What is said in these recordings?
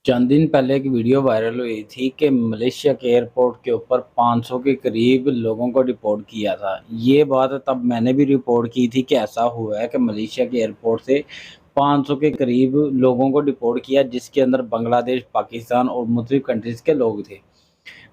चंद दिन पहले एक वीडियो वायरल हुई थी कि मलेशिया के एयरपोर्ट के ऊपर 500 के करीब लोगों को डिपोर्ट किया था। ये बात तब मैंने भी रिपोर्ट की थी कि ऐसा हुआ है कि मलेशिया के एयरपोर्ट से 500 के करीब लोगों को डिपोर्ट किया, जिसके अंदर बांग्लादेश, पाकिस्तान और मुख्तलिफ कंट्रीज़ के लोग थे।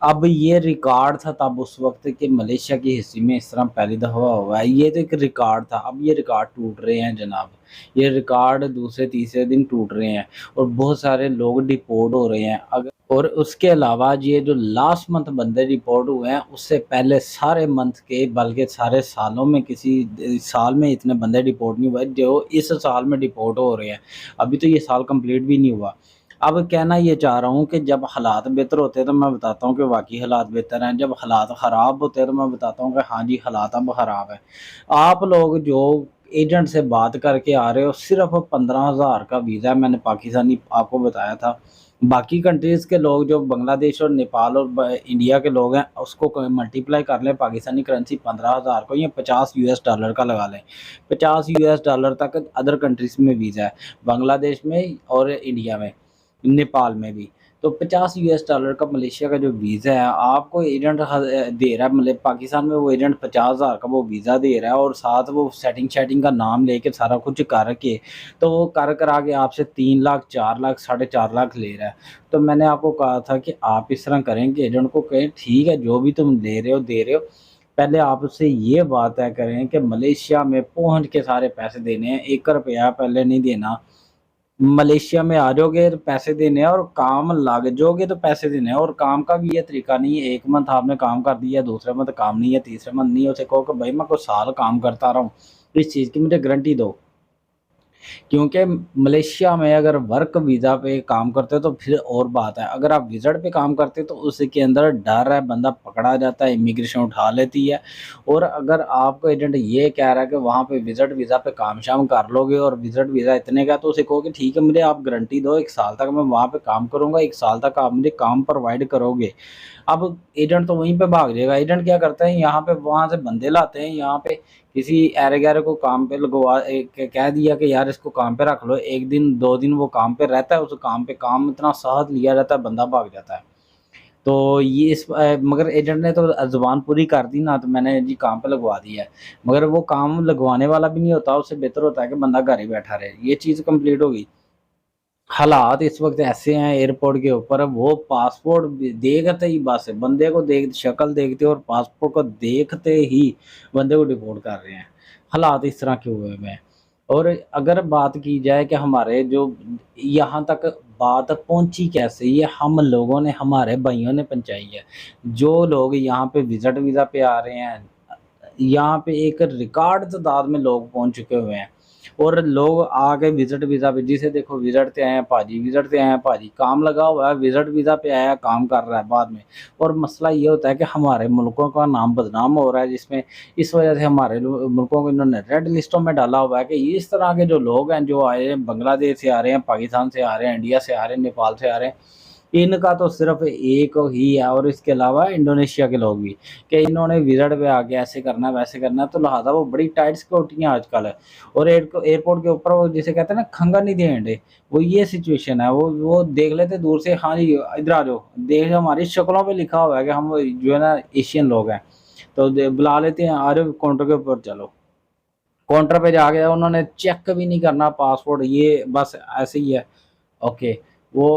अब ये रिकॉर्ड था तब उस वक़्त कि मलेशिया की हिस्ट्री में इस तरह पहली दफ़ा हुआ है। ये तो एक रिकॉर्ड था, अब ये रिकॉर्ड टूट रहे हैं जनाब। ये रिकॉर्ड दूसरे तीसरे दिन टूट रहे हैं और बहुत सारे लोग डिपोर्ट हो रहे हैं। अग और उसके अलावा ये जो लास्ट मंथ बंदे डिपोर्ट हुए हैं, उससे पहले सारे मंथ के बल्कि सारे सालों में किसी साल में इतने बंदे डिपोर्ट नहीं हुए जो इस साल में डिपोर्ट हो रहे हैं। अभी तो ये साल कंप्लीट भी नहीं हुआ। अब कहना ये चाह रहा हूँ कि जब हालात बेहतर होते हैं तो मैं बताता हूँ कि वाक़ई हालात बेहतर हैं, जब हालात ख़राब होते हैं तो मैं बताता हूँ कि हाँ जी, हालात अब ख़राब है। आप लोग जो एजेंट से बात करके आ रहे हो, सिर्फ़ 15,000 का वीज़ा है, मैंने पाकिस्तानी आपको बताया था। बाकी कंट्रीज़ के लोग जो बांग्लादेश और नेपाल और इंडिया के लोग हैं, उसको मल्टीप्लाई कर लें पाकिस्तानी करेंसी 15,000 को या $50 का लगा लें। $50 तक अदर कंट्रीज़ में वीज़ा है, बांग्लादेश में और इंडिया में, नेपाल में भी। तो $50 का मलेशिया का जो वीज़ा है, आपको एजेंट दे रहा है, मतलब पाकिस्तान में वो एजेंट 50,000 का वो वीज़ा दे रहा है और साथ वो सेटिंग का नाम लेके सारा कुछ करके, तो वो कर करा के आपसे 3 लाख, 4 लाख, साढ़े 4 लाख ले रहा है। तो मैंने आपको कहा था कि आप इस तरह करें कि एजेंट को कहें, ठीक है, जो भी तुम दे रहे हो, पहले आप उससे ये बात तय करें कि मलेशिया में पहुँच के सारे पैसे देने हैं, 1 रुपया पहले नहीं देना। मलेशिया में आ जाओगे तो पैसे देने हैं और काम लग जाओगे तो पैसे देने हैं। और काम का भी ये तरीका नहीं है, 1 मंथ आपने काम कर दिया, दूसरे मंथ काम नहीं है, तीसरे मंथ नहीं है, उसे कहो कि भाई मैं कोई साल काम करता रहा हूँ, इस चीज़ की मुझे गारंटी दो। क्योंकि मलेशिया में अगर वर्क वीज़ा पे काम करते हो तो फिर और बात है। अगर आप विज़िट पे काम करते हो तो उसके अंदर डर है, बंदा पकड़ा जाता है, इमिग्रेशन उठा लेती है। और अगर आपको एजेंट ये कह रहा है कि वहाँ पे विज़िट वीज़ा पे काम-शाम कर लोगे और विज़िट वीज़ा इतने का, तो उसे कहो कि ठीक है, मुझे आप गारंटी दो 1 साल तक मैं वहाँ पे काम करूँगा, 1 साल तक आप मुझे काम प्रोवाइड करोगे। अब एजेंट तो वहीं पे भाग जाएगा। एजेंट क्या करता है, यहाँ पे वहाँ से बंदे लाते हैं, यहाँ पे किसी ऐरे-गैरे को काम पे लगवा कह दिया कि यार इसको काम पे रख लो, 1 दिन 2 दिन वो काम पे रहता है, उस काम पे काम इतना साथ लिया जाता है, बंदा भाग जाता है। तो ये मगर एजेंट ने तो ज़ुबान पूरी कर दी ना, तो मैंने जी काम पे लगवा दिया है। मगर वो काम लगवाने वाला भी नहीं होता, उससे बेहतर होता है कि बंदा घर ही बैठा रहे। ये चीज़ कंप्लीट होगी। हालात इस वक़्त ऐसे हैं एयरपोर्ट के ऊपर, वो पासपोर्ट देखते ही बस बंदे को शक्ल देखते और पासपोर्ट को देखते ही बंदे को डिपोर्ट कर रहे हैं। हालात इस तरह के हुए हुए हैं। और अगर बात की जाए कि हमारे जो यहाँ तक बात पहुँची कैसे, ये हम लोगों ने, हमारे भाइयों ने पहुँचाई है। जो लोग यहाँ पे विज़िट वीज़ा पे आ रहे हैं, यहाँ पे एक रिकॉर्ड तादाद में लोग पहुँच चुके हुए हैं। और लोग आ गए विज़िट वीज़ा पे, जिसे देखो विज़िट पे आए हैं भाजी, विज़िट पे आए हैं भाजी, काम लगा हुआ है, विज़िट वीज़ा पे आया है, काम कर रहा है बाद में। और मसला ये होता है कि हमारे मुल्कों का नाम बदनाम हो रहा है, जिसमें इस वजह से हमारे मुल्कों को इन्होंने रेड लिस्टों में डाला हुआ है कि इस तरह के जो लोग हैं, जो आए हैं, बांग्लादेश से आ रहे हैं, पाकिस्तान से आ रहे हैं, इंडिया से आ रहे हैं, नेपाल से आ रहे हैं, इनका तो सिर्फ एक ही है। और इसके अलावा इंडोनेशिया के लोग भी, कि इन्होंने विज़िट पे आके ऐसे करना है, वैसे करना है, तो लिहाज़ा वो बड़ी टाइट सिक्योरिटी है आजकल है। और एयरपोर्ट के ऊपर वो जिसे कहते हैं ना, खंगा नहीं दे अंडे, वो ये सिचुएशन है। वो देख लेते दूर से, हाँ जी इधर आ जाओ, देख हमारी शक्लों पे लिखा हुआ है कि हम जो है ना एशियन लोग हैं, तो बुला लेते हैं, आ जाओ काउंटर के ऊपर चलो। काउंटर पे जाके उन्होंने चेक भी नहीं करना पासपोर्ट, ये बस ऐसे ही है। ओके, वो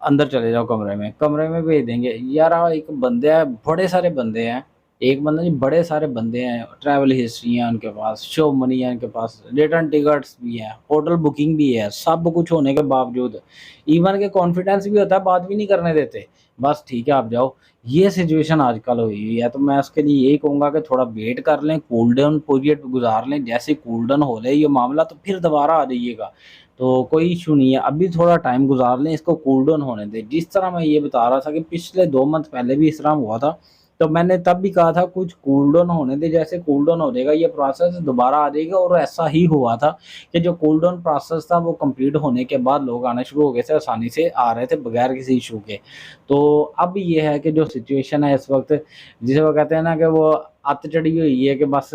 अंदर चले जाओ कमरे में भेज देंगे। यार एक बंदे हैं, बड़े सारे बंदे हैं, एक बंदा नहीं बड़े सारे बंदे हैं, ट्रैवल हिस्ट्री है उनके पास, शो मनी है उनके पास, रिटर्न टिकट्स भी हैं, होटल बुकिंग भी है, सब कुछ होने के बावजूद इवन के कॉन्फिडेंस भी होता है, बात भी नहीं करने देते। बस ठीक है आप जाओ। ये सिचुएशन आजकल हुई हुई है, तो मैं उसके लिए यही कहूँगा कि थोड़ा वेट कर लें, कूल डाउन पीरियड गुजार लें, जैसे कूल डाउन हो जाए ये मामला तो फिर दोबारा आ जाइएगा। तो कोई इश्यू नहीं है, अभी थोड़ा टाइम गुज़ार लें, इसको कूल डाउन होने दें। जिस तरह मैं ये बता रहा था कि पिछले 2 मंथ पहले भी इस तरह हुआ था, तो मैंने तब भी कहा था कुछ कूल डाउन होने दें, जैसे कूल डाउन हो जाएगा ये प्रोसेस दोबारा आ जाएगा। और ऐसा ही हुआ था कि जो कूल डाउन प्रोसेस था वो कंप्लीट होने के बाद लोग आने शुरू हो गए थे, आसानी से आ रहे थे बगैर किसी इश्यू के। तो अब ये है कि जो सिचुएशन है इस वक़्त, जिसे वो कहते हैं ना कि वो अत चढ़ी हुई है कि बस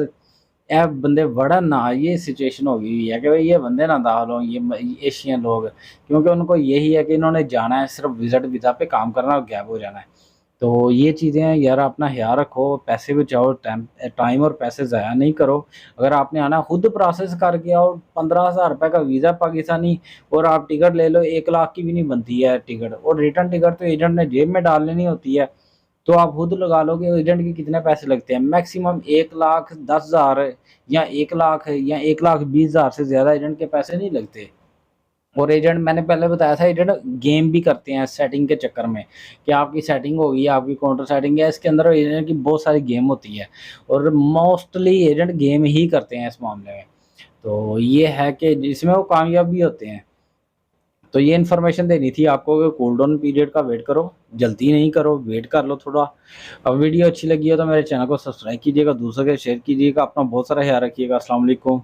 ए बंदे वड़न ना, ये सिचुएशन हो गई हुई है कि भाई ये बंदे ना दाखिल हों, ये एशियन लोग, क्योंकि उनको यही है कि इन्होंने जाना है सिर्फ विजिट वीज़ा पे काम करना और गायब हो जाना है। तो ये चीज़ें यार अपना ख़्याल रखो, पैसे बचाओ, टाइम और पैसे ज़ाया नहीं करो। अगर आपने आना खुद प्रोसेस करके आओ, ₹15,000 का वीज़ा पाकिस्तानी, और आप टिकट ले लो, 1 लाख की भी नहीं बनती है टिकट, और रिटर्न टिकट तो एजेंट ने जेब में डाल लेनी होती है। तो आप खुद लगा लो कि एजेंट के कितने पैसे लगते हैं, मैक्सिमम 1,10,000 या 1 लाख या 1,20,000 से ज़्यादा एजेंट के पैसे नहीं लगते। और एजेंट मैंने पहले बताया था, एजेंट गेम भी करते हैं सेटिंग के चक्कर में, कि आपकी सेटिंग होगी, आपकी काउंटर सेटिंग है, इसके अंदर एजेंट की बहुत सारी गेम होती है, और मोस्टली एजेंट गेम ही करते हैं इस मामले में। तो ये है कि जिसमें वो कामयाब भी होते हैं। तो ये इन्फॉर्मेशन देनी थी आपको कि कूल डाउन पीरियड का वेट करो, जल्दी नहीं करो, वेट कर लो थोड़ा। अब वीडियो अच्छी लगी हो तो मेरे चैनल को सब्सक्राइब कीजिएगा, दूसरों के शेयर कीजिएगा, अपना बहुत सारा ख्याल रखिएगा। अस्सलाम वालेकुम।